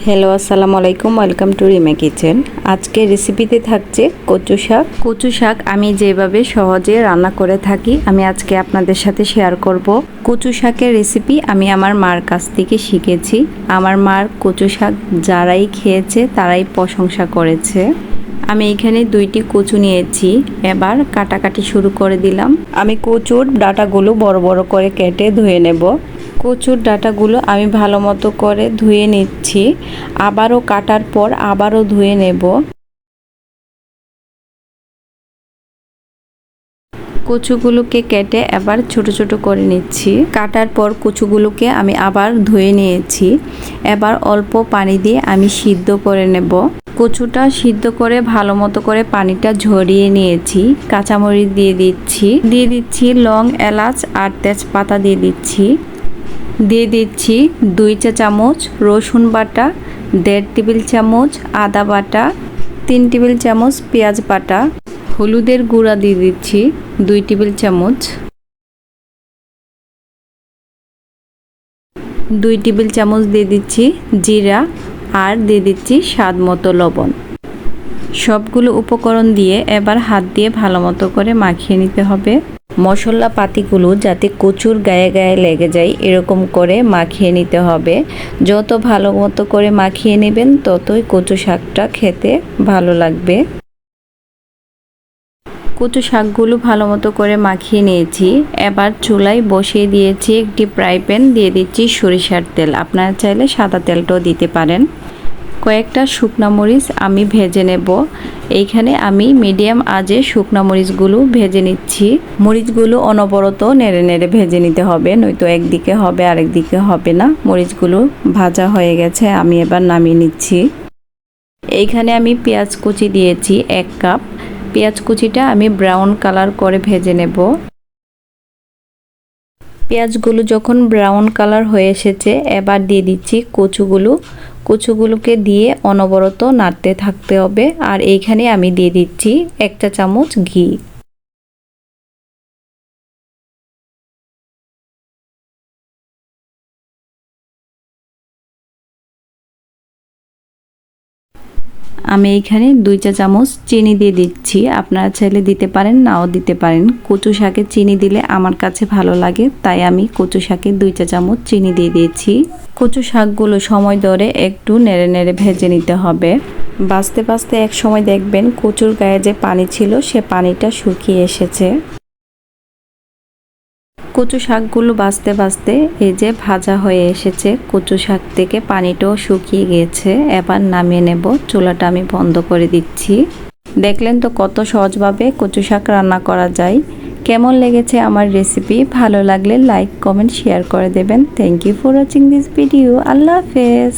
Hello আসসালামু আলাইকুম, welcome to Rima kitchen. আজকে রেসিপিতে থাকছে কচু শাক। কচু শাক আমি যেভাবে সহজে রান্না করে থাকি আমি আজকে আপনাদের সাথে শেয়ার করব। কচু শাকের রেসিপি আমি আমার মার কাছ থেকে শিখেছি। আমার মার কচু শাক যারাই খেয়েছে তারাই প্রশংসা করেছে। আমি এখানে 2টি কচু নিয়েছি, এবার কাটাকাটি শুরু করে দিলাম। আমি কচুর ডাঁটাগুলো বড় বড় করে কেটে ধুয়ে নেব। কচুর ডাঁটাগুলো আমি ভালো মতো করে ধুয়ে নিচ্ছি, আবারও কাটার পর আবারও ধুয়ে নেব। কচুগুলোকে কেটে এবার ছোট ছোট করে নিচ্ছি। কাটার পর কচুগুলোকে আমি আবার ধুয়ে নিয়েছি। এবার অল্প পানি দিয়ে আমি সিদ্ধ করে নেব। কচুটা সিদ্ধ করে ভালো মতো করে পানিটা ঝরিয়ে নিয়েছি। কাঁচামরিচ দিয়ে দিচ্ছি লং, এলাচ আর তেজপাতা দিয়ে দিচ্ছি 2 চা চামচ রসুন বাটা, 1.5 টেবিল চামচ আদা বাটা, 3 টেবিল চামচ পেঁয়াজ বাটা, হলুদের গুঁড়া দিয়ে দিচ্ছি 2 টেবিল চামচ, 2 টেবিল চামচ দিয়ে দিচ্ছি জিরা আর দিয়ে দিচ্ছি স্বাদ মতো লবণ। সবগুলো উপকরণ দিয়ে এবার হাত দিয়ে ভালো মতো করে মাখিয়ে নিতে হবে। মশলা পাতিগুলো যাতে কচুর গায়ে গায়ে লেগে যায় এরকম করে মাখিয়ে নিতে হবে। যত ভালো মতো করে মাখিয়ে নেবেন ততই কচু শাকটা খেতে ভালো লাগবে। কচু শাকগুলো ভালো মতো করে মাখিয়ে নিয়েছি। এবার চুলায় বসিয়ে দিয়েছি একটি ফ্রাই প্যান, দিয়ে দিচ্ছি সরিষার তেল। আপনারা চাইলে সাদা তেলটাও দিতে পারেন। কয়েকটা শুকনা মরিচ আমি ভেজে নেব। এইখানে আমি মিডিয়াম আঁচে শুকনা মরিচগুলো ভেজে নিচ্ছি। মরিচগুলো অনবরত নেড়ে নেড়ে ভেজে নিতে হবে, নয়তো একদিকে হবে আরেক দিকে হবে না। মরিচগুলো ভাজা হয়ে গেছে, আমি এবার নামিয়ে নিচ্ছি। এইখানে আমি পেঁয়াজ কুচি দিয়েছি 1 কাপ। পেঁয়াজ কুচিটা আমি ব্রাউন কালার করে ভেজে নেব। পেঁয়াজগুলো যখন ব্রাউন কালার হয়ে এসেছে এবার দিয়ে দিচ্ছি কচুগুলোকে দিয়ে অনবরত নাড়তে থাকতে হবে। আর এইখানে আমি দিয়ে দিচ্ছি 1 চা চামচ ঘি। আমি এইখানে 2 চা চামচ চিনি দিয়ে দিচ্ছি। আপনারা চাইলে দিতে পারেন, নাও দিতে পারেন। কচু শাকে চিনি দিলে আমার কাছে ভালো লাগে, তাই আমি কচু শাকে 2 চা চামচ চিনি দিয়ে দিয়েছি। কচু শাকগুলো সময় ধরে একটু নেড়ে নেড়ে ভেজে নিতে হবে। ভাজতে ভাজতে এক সময় দেখবেন কচুর গায়ে যে পানি ছিল সে পানিটা শুকিয়ে এসেছে। কচু শাকগুলো ভাজতে ভাজতে এই যে ভাজা হয়ে এসেছে, কচু শাক থেকে পানিটাও শুকিয়ে গিয়েছে। এবার নামিয়ে নেব। চুলাটা আমি বন্ধ করে দিচ্ছি। দেখলেন তো কত সহজভাবে কচু শাক রান্না করা যায়। কেমন লেগেছে আমার রেসিপি? ভালো লাগলে লাইক, কমেন্ট, শেয়ার করে দেবেন। Thank you for watching this video. আল্লাহ হাফেজ।